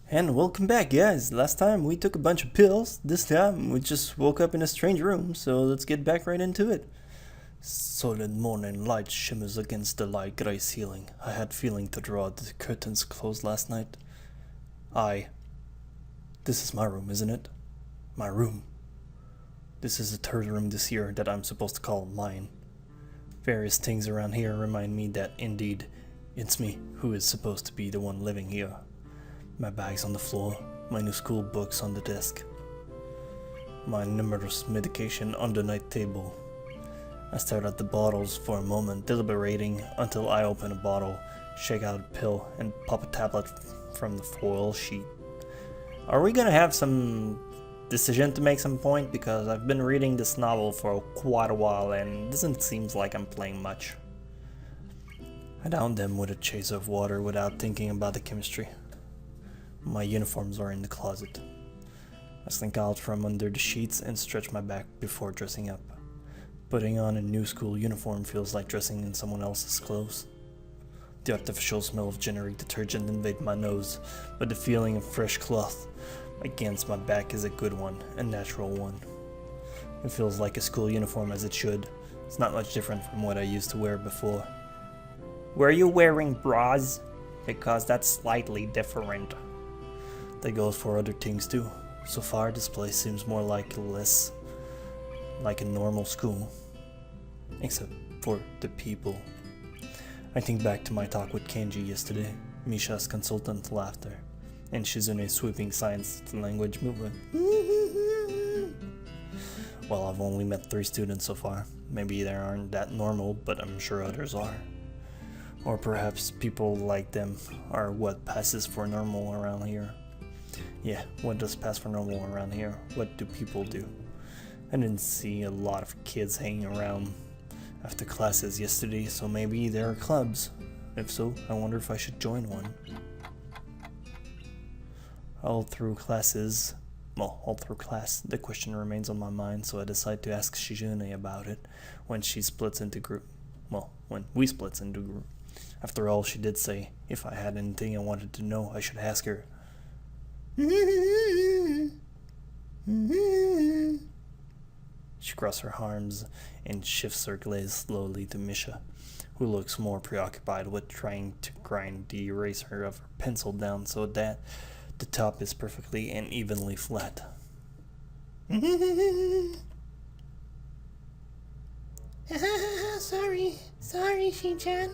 And welcome back, guys. Last time we took a bunch of pills. This time we just woke up in a strange room, so let's get back right into it. Solid morning light shimmers against the light gray ceiling. I had feeling to draw the curtains closed last night. This is my room, isn't it? My room. This is the third room this year that I'm supposed to call mine. Various things around here remind me that, indeed, it's me who is supposed to be the one living here. My bags on the floor, my new school books on the desk, my numerous medication on the night table. I stare at the bottles for a moment, deliberating until I open a bottle, shake out a pill, and pop a tablet from the foil sheet. Are we gonna have some decision to make some point? Because I've been reading this novel for quite a while and it doesn't seem like I'm playing much. I downed them with a chaser of water without thinking about the chemistry. My uniforms are in the closet. I slink out from under the sheets and stretch my back before dressing up. Putting on a new school uniform feels like dressing in someone else's clothes. The artificial smell of generic detergent invades my nose, but the feeling of fresh cloth against my back is a good one, a natural one. It feels like a school uniform as it should. It's not much different from what I used to wear before. Were you wearing bras? Because that's slightly different. That goes for other things too. So far, this place seems more like a normal school. Except for the people. I think back to my talk with Kenji yesterday, Misha's consultant laughter, and Shizune's sweeping science language movement. Well, I've only met 3 students so far. Maybe they aren't that normal, but I'm sure others are. Or perhaps people like them are what passes for normal around here. Yeah, what does pass for normal around here? What do people do? I didn't see a lot of kids hanging around after classes yesterday, so maybe there are clubs. If so, I wonder if I should join one. All through class, the question remains on my mind, so I decide to ask Shizune about it when we split into group. After all, she did say if I had anything I wanted to know, I should ask her. She crosses her arms and shifts her gaze slowly to Misha, who looks more preoccupied with trying to grind the eraser of her pencil down so that the top is perfectly and evenly flat. Sorry, Shi-chan.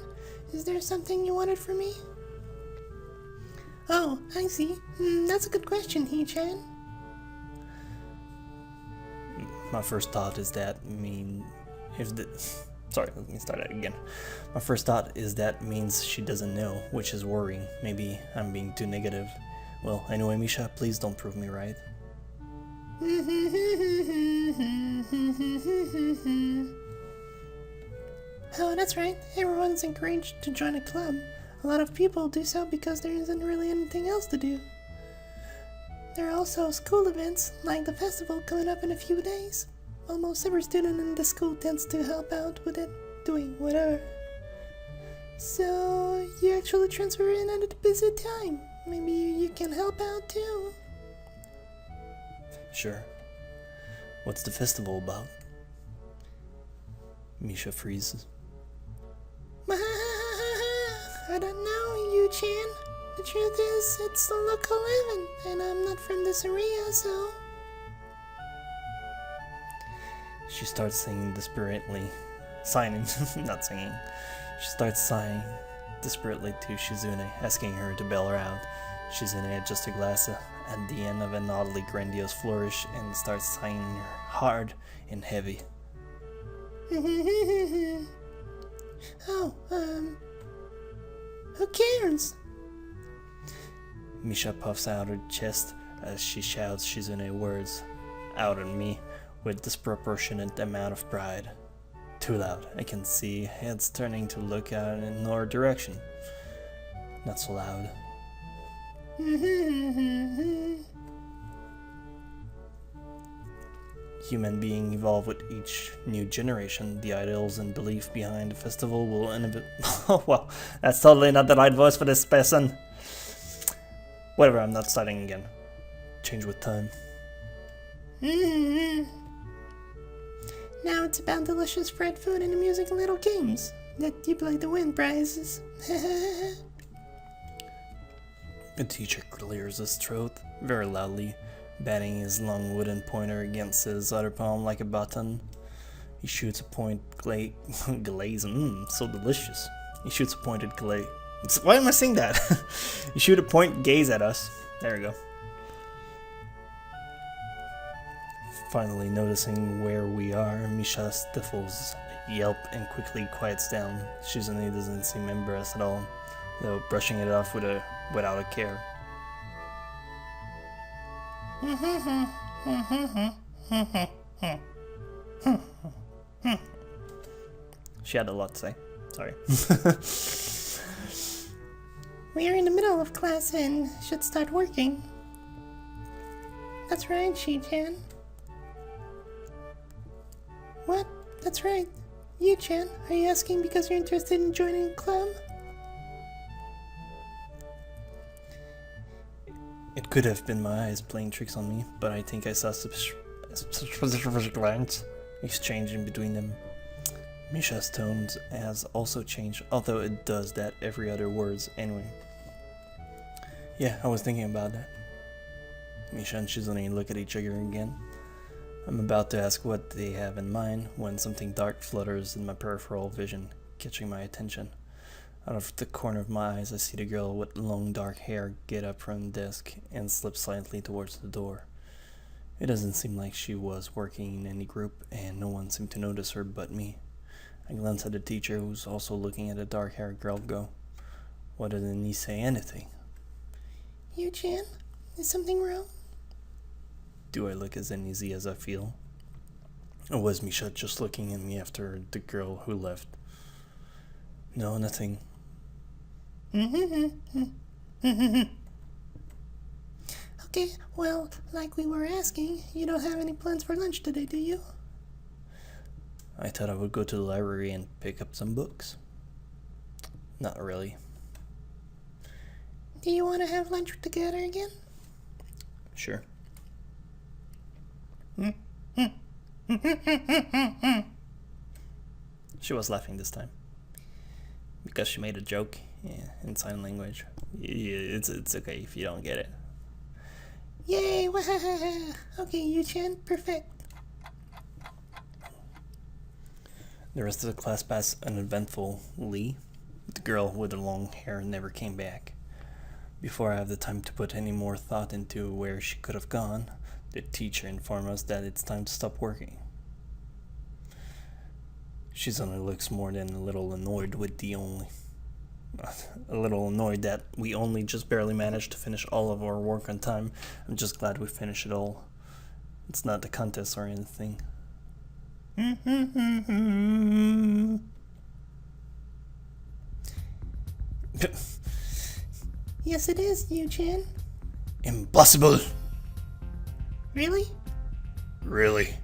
Is there something you wanted from me? Oh, I see. That's a good question, He-chan. My first thought is that let me start that again. My first thought is that means she doesn't know, which is worrying. Maybe I'm being too negative. Well, anyway, Misha, please don't prove me right. Oh, that's right. Everyone's encouraged to join a club. A lot of people do so because there isn't really anything else to do. There are also school events, like the festival coming up in a few days. Almost every student in the school tends to help out with it, doing whatever. So, you actually transfer in at a busy time. Maybe you can help out too. Sure. What's the festival about? Misha freezes. I don't know, Yu-chan. The truth is, it's a local event, and I'm not from this area, so... She starts singing desperately. Not singing. She starts sighing desperately to Shizune, asking her to bail her out. Shizune adjusts her glass at the end of an oddly grandiose flourish and starts sighing hard and heavy. Who cares? Misha puffs out her chest as she shouts Shizune words out at me with disproportionate amount of pride. Too loud. I can see heads turning to look out in our direction. Not so loud. Human being evolve with each new generation. The ideals and belief behind the festival will innovate. Oh, well, that's totally not the right voice for this person. Whatever, I'm not starting again. Change with time. Mm-hmm. Now it's about delicious fried food and amusing little games that you play to win prizes. The teacher clears his throat very loudly, batting his long wooden pointer against his other palm like a button. He shoots a point glaze. So delicious. He shoots a pointed glaze. Why am I saying that? You shoot a point gaze at us. There we go. Finally noticing where we are, Misha stifles a yelp and quickly quiets down. Shizune doesn't seem embarrassed at all, though brushing it off without a care. She had a lot to say. Sorry. We are in the middle of class and should start working. That's right, Shi-chan. What? That's right. You-chan, are you asking because you're interested in joining a club? It could have been my eyes playing tricks on me, but I think I saw a glance exchanging between them. Misha's tone has also changed, although it does that every other words anyway. Yeah, I was thinking about that. Misha and Shizune look at each other again. I'm about to ask what they have in mind when something dark flutters in my peripheral vision, catching my attention. Out of the corner of my eyes, I see the girl with long dark hair get up from the desk and slip silently towards the door. It doesn't seem like she was working in any group, and no one seemed to notice her but me. I glance at the teacher, who's also looking at the dark-haired girl, go, "Why didn't he say anything?" You-chan, is something wrong? Do I look as uneasy as I feel? Or was Misha just looking at me after the girl who left? No, nothing. Okay, well, like we were asking, you don't have any plans for lunch today, do you? I thought I would go to the library and pick up some books. Not really. Do you want to have lunch together again? Sure. She was laughing this time. Because she made a joke in sign language. It's okay if you don't get it. Yay! Wahaha! Okay, You-chan, perfect. The rest of the class passed uneventfully. The girl with the long hair never came back. Before I have the time to put any more thought into where she could have gone, the teacher informed us that it's time to stop working. Shizune looks more than a little annoyed that we only just barely managed to finish all of our work on time. I'm just glad we finished it all. It's not a contest or anything. Yes, it is, You-chan. Impossible! Really? Really?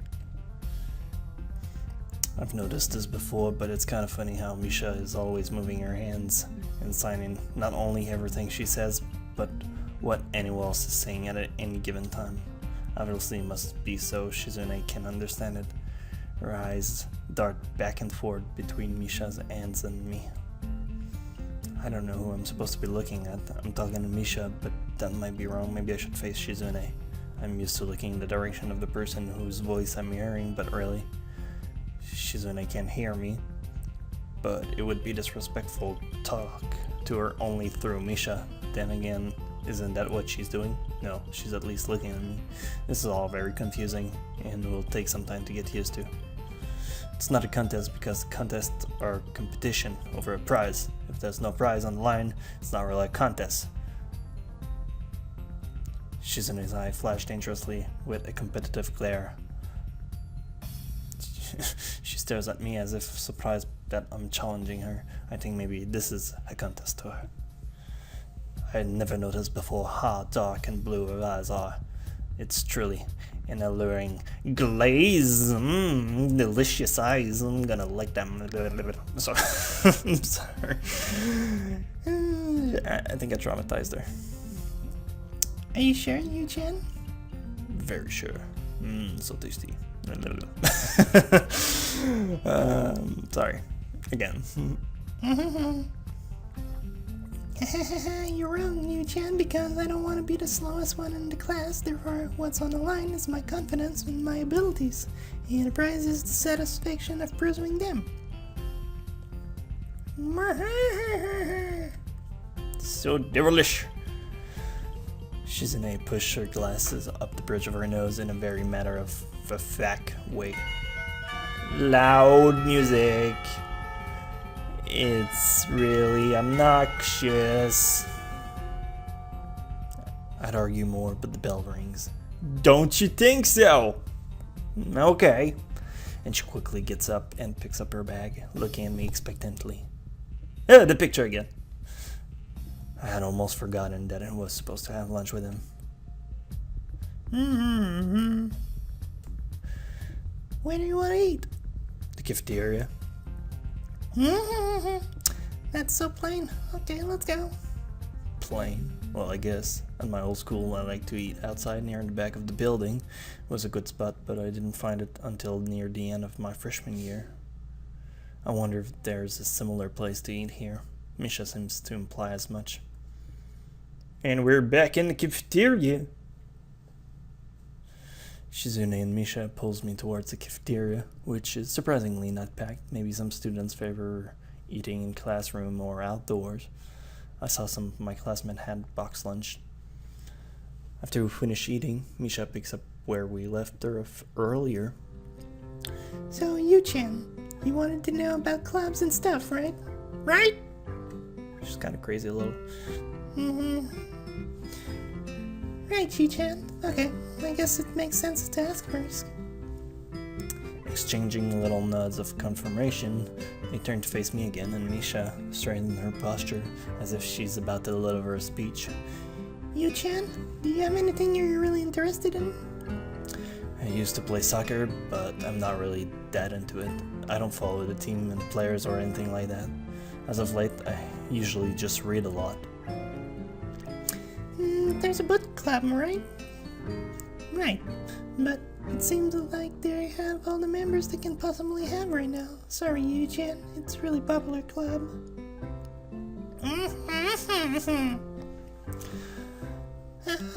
I've noticed this before, but it's kind of funny how Misha is always moving her hands and signing not only everything she says, but what anyone else is saying at any given time. Obviously it must be so Shizune can understand it. Her eyes dart back and forth between Misha's hands and me. I don't know who I'm supposed to be looking at. I'm talking to Misha, but that might be wrong. Maybe I should face Shizune. I'm used to looking in the direction of the person whose voice I'm hearing, but really, Shizune can't hear me. But it would be disrespectful to talk to her only through Misha. Then again, isn't that what she's doing? No, she's at least looking at me. This is all very confusing, and will take some time to get used to. It's not a contest because contests are competition over a prize. If there's no prize on the line, it's not really a contest. Shizune's eye flashed dangerously with a competitive glare. She stares at me as if surprised that I'm challenging her. I think maybe this is a contest to her. I had never noticed before how dark and blue her eyes are. It's truly an alluring glaze. Delicious eyes. I'm gonna lick them. Sorry. I'm sorry. I think I traumatized her. Are you sure, Yu-chan? Very sure. So tasty. Sorry. Again. You're wrong, Yu-chan, because I don't want to be the slowest one in the class. Therefore, what's on the line is my confidence and my abilities, and the prize is the satisfaction of pursuing them. So devilish. Shizune pushed her glasses up the bridge of her nose in a very matter of fact way. Loud music. It's really obnoxious. I'd argue more, but the bell rings. Don't you think so? Okay. And she quickly gets up and picks up her bag, looking at me expectantly. The picture again. I had almost forgotten that I was supposed to have lunch with him. Where do you want to eat? The cafeteria. That's so plain. Okay, let's go. Plain. Well, I guess. At my old school, I like to eat outside near the back of the building. It was a good spot, but I didn't find it until near the end of my freshman year. I wonder if there's a similar place to eat here. Misha seems to imply as much. And we're back in the cafeteria. Shizune and Misha pulls me towards the cafeteria, which is surprisingly not packed. Maybe some students favor eating in classroom or outdoors. I saw some of my classmates had box lunch. After we finish eating, Misha picks up where we left her earlier. So, Yu-chan, you wanted to know about clubs and stuff, right? Right? She's kind of crazy a little. Right, Yu-chan. Okay, I guess it makes sense to ask first. Exchanging little nods of confirmation, they turn to face me again, and Misha straightened her posture as if she's about to deliver a speech. Yu-chan, do you have anything you're really interested in? I used to play soccer, but I'm not really that into it. I don't follow the team and players or anything like that. As of late, I usually just read a lot. There's a book club, right? Right, but it seems like they have all the members they can possibly have right now. Sorry, Yu-chan, it's a really popular club.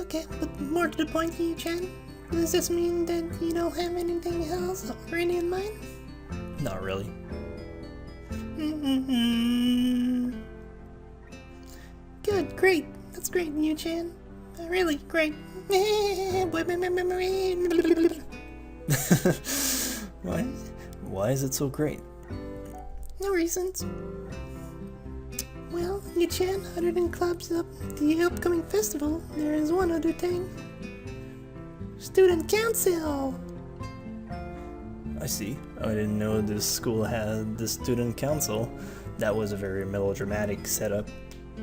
Okay, but more to the point, Yu-chan, does this mean that you don't have anything else already in mind? Not really. Good, great. That's great, Yu-chan. Really great. Why is it so great? No reasons. Well, Yu-chan, other than clubs up the upcoming festival, there is one other thing. Student council! I see. I didn't know this school had the student council. That was a very melodramatic setup,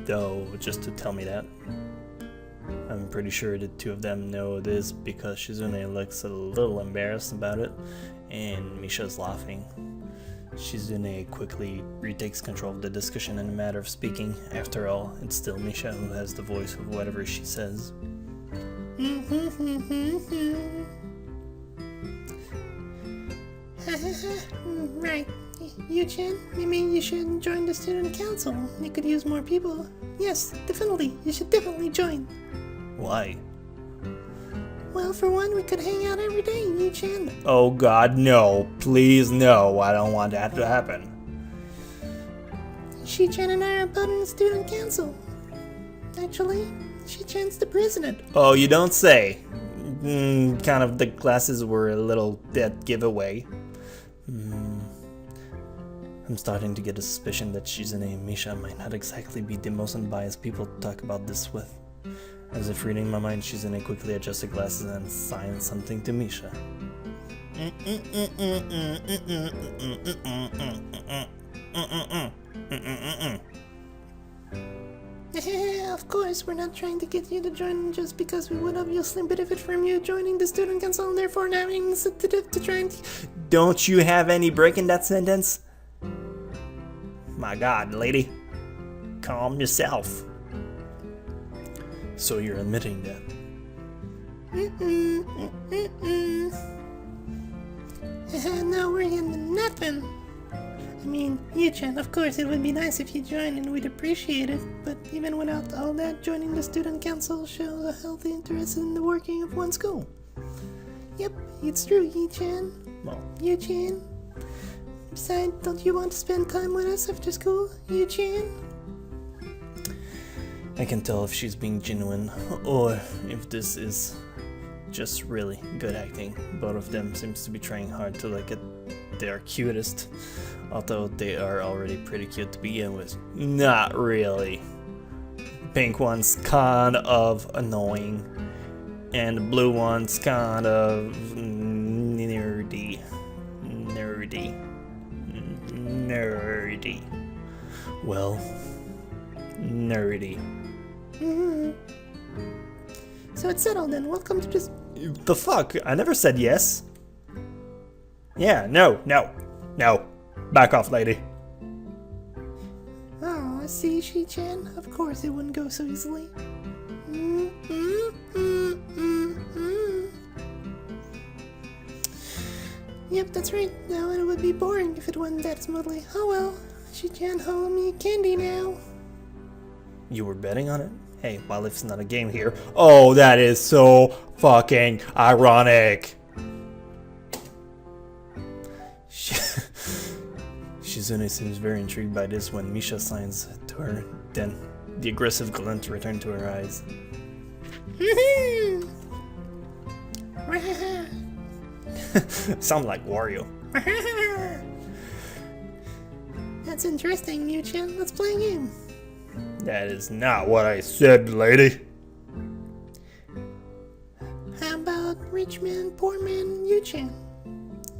though, just to tell me that. I'm pretty sure the two of them know this because Shizune looks a little embarrassed about it, and Misha's laughing. Shizune quickly retakes control of the discussion in a matter of speaking. After all, it's still Misha who has the voice of whatever she says. Right. Yu-chan, maybe you should join the student council. You could use more people. Yes, definitely. You should definitely join. Why? Well, for one, we could hang out every day, Yu-chan. Oh god, no. Please, no. I don't want that to happen. Shi-chan and I are both in the student council. Actually, Shi-chan's the president. Oh, you don't say. Kind of the classes were a little dead giveaway. I'm starting to get a suspicion that Shizune and Misha might not exactly be the most unbiased people to talk about this with. As if reading my mind, Shizune quickly adjusted glasses and signed something to Misha. Of course, we're not trying to get you to join just because we would obviously benefit from you joining the student council and therefore having incentive to try and... Don't you have any break in that sentence? My god, lady. Calm yourself. So you're admitting that? No, we're into nothing. I mean, Yu-chan, of course it would be nice if you joined and we'd appreciate it, but even without all that, joining the student council shows a healthy interest in the working of one school. Yep, it's true, Yu-chan. Well, Yu-chan. Besides, don't you want to spend time with us after school, Yu-chan? I can tell if she's being genuine or if this is just really good acting. Both of them seems to be trying hard to look at their cutest, although they are already pretty cute to begin with. Not really. Pink one's kind of annoying, and the blue one's kind of nerdy. Well, nerdy. So it's settled then. Welcome to this. The fuck? I never said yes. Yeah, no. Back off, lady. Oh, I see, Shi-chan. Of course it wouldn't go so easily. Yep, that's right. Now it would be boring if it went that smoothly. Oh well, Shi-chan owe me candy now. You were betting on it? Hey, while it's not a game here. Oh, that is so fucking ironic. Shizune seems very intrigued by this when Misha signs to her. Then the aggressive glint returned to her eyes. Sound like Wario. That's interesting, Yu-chan. Let's play a game. That is not what I said, lady. How about rich man, poor man, Yu-chan?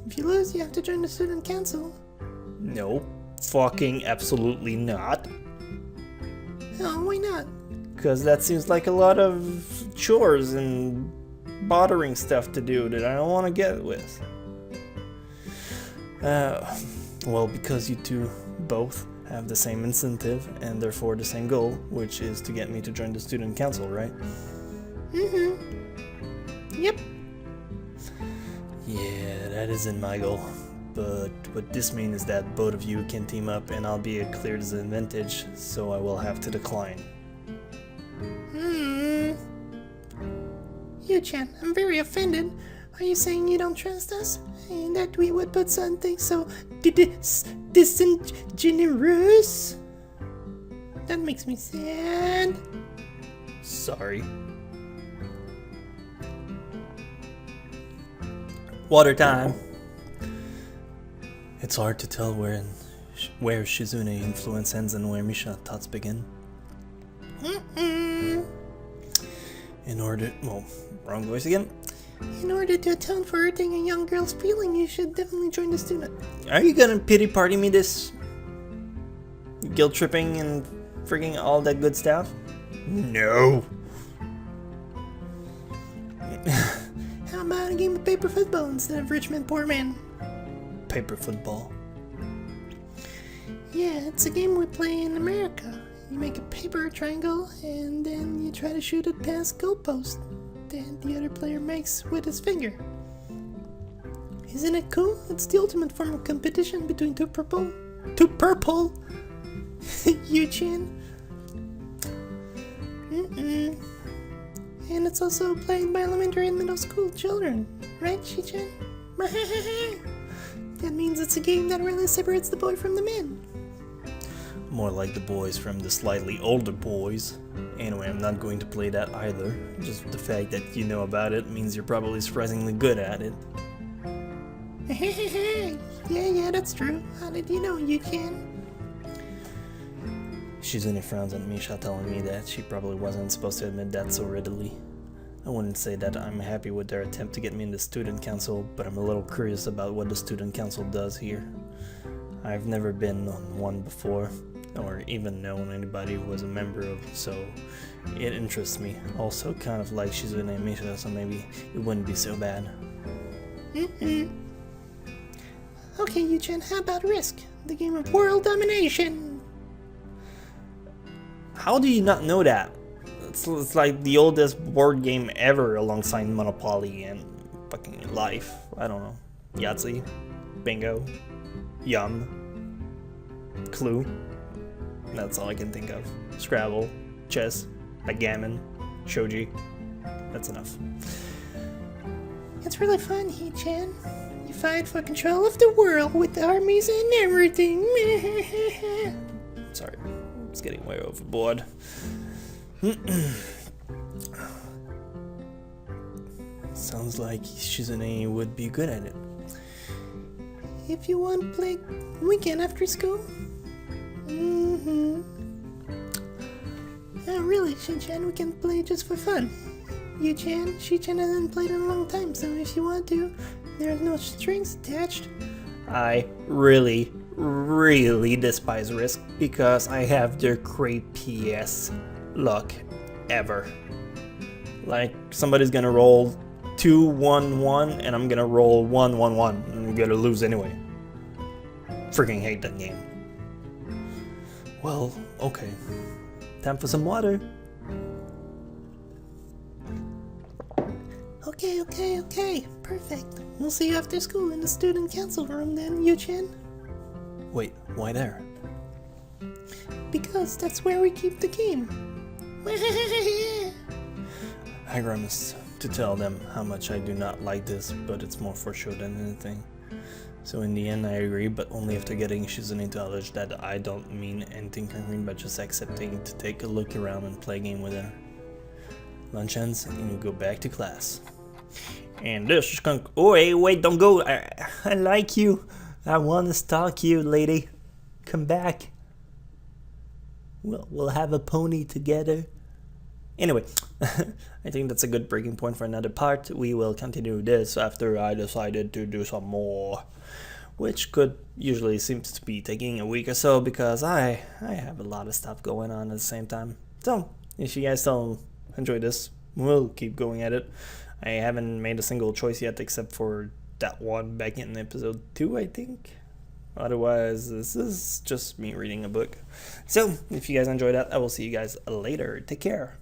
If you lose, you have to join the student council. No, fucking absolutely not. Oh, why not? Because that seems like a lot of chores and bothering stuff to do that I don't want to get with. Well, because you two both have the same incentive and therefore the same goal, which is to get me to join the student council, right? Yep. Yeah, that isn't my goal. But what this means is that both of you can team up and I'll be a clear disadvantage, so I will have to decline. Yu-chan, I'm very offended. Are you saying you don't trust us? And that we would put something so disingenuous? That makes me sad. Sorry. Water time. It's hard to tell where Shizune influence ends and where Misha thoughts begin. Wrong voice again. In order to atone for hurting a young girl's feeling, you should definitely join the student. Are you gonna pity party me this? Guilt tripping and freaking all that good stuff? No. How about a game of paper football instead of rich man, poor man? Paper football. Yeah, it's a game we play in America. You make a paper triangle and then you try to shoot it past goalpost that the other player makes with his finger. Isn't it cool? It's the ultimate form of competition between two purple Yu-chan. And it's also played by elementary and middle school children, right, Shi-chan? That means it's a game that really separates the boy from the man. More like the boys from the slightly older boys. Anyway, I'm not going to play that either. Just the fact that you know about it means you're probably surprisingly good at it. Yeah, that's true. How did you know, Yu-chan? Shizune frowns at Misha, telling me that she probably wasn't supposed to admit that so readily. I wouldn't say that I'm happy with their attempt to get me in the student council, but I'm a little curious about what the student council does here. I've never been on one before, or even known anybody who was a member of, so it interests me. Also kind of like Shizune and Misha, so maybe it wouldn't be so bad. Okay, Yu-chan, how about Risk? The game of world domination. How do you not know that? It's like the oldest board game ever alongside Monopoly and fucking Life. I don't know. Yahtzee, Bingo, Yum, Clue. That's all I can think of. Scrabble, chess, backgammon, shoji. That's enough. It's really fun, He-chan. You fight for control of the world with armies and everything. Sorry, it's getting way overboard. Sounds like Shizune would be good at it. If you want to play weekend after school. Really, Shin-chan, we can play just for fun. You-chan, She-chan hasn't played in a long time, so if you want to, there's no strings attached. I really despise Risk because I have the creepiest luck ever. Like, somebody's gonna roll 2-1-1 and I'm gonna roll 1-1-1 and I'm gonna lose anyway. Freaking hate that game. Well, okay. Time for some water. Okay. Perfect. We'll see you after school in the student council room then, Yu-chan. Wait, why there? Because that's where we keep the game. I promised to tell them how much I do not like this, but it's more for show than anything. So in the end I agree, but only after getting Shizune to acknowledge that I don't mean anything concrete, but just accepting to take a look around and play a game with her. Lunch ends and we go back to class. And this skunk. Oh, hey, wait, don't go. I like you. I want to stalk you, lady. Come back. We'll have a pony together. Anyway, I think that's a good breaking point for another part. We will continue this after I decided to do some more, which could usually seems to be taking a week or so because I have a lot of stuff going on at the same time. So if you guys still enjoy this, we'll keep going at it. I haven't made a single choice yet except for that one back in episode 2, I think. Otherwise, this is just me reading a book. So if you guys enjoyed that, I will see you guys later. Take care.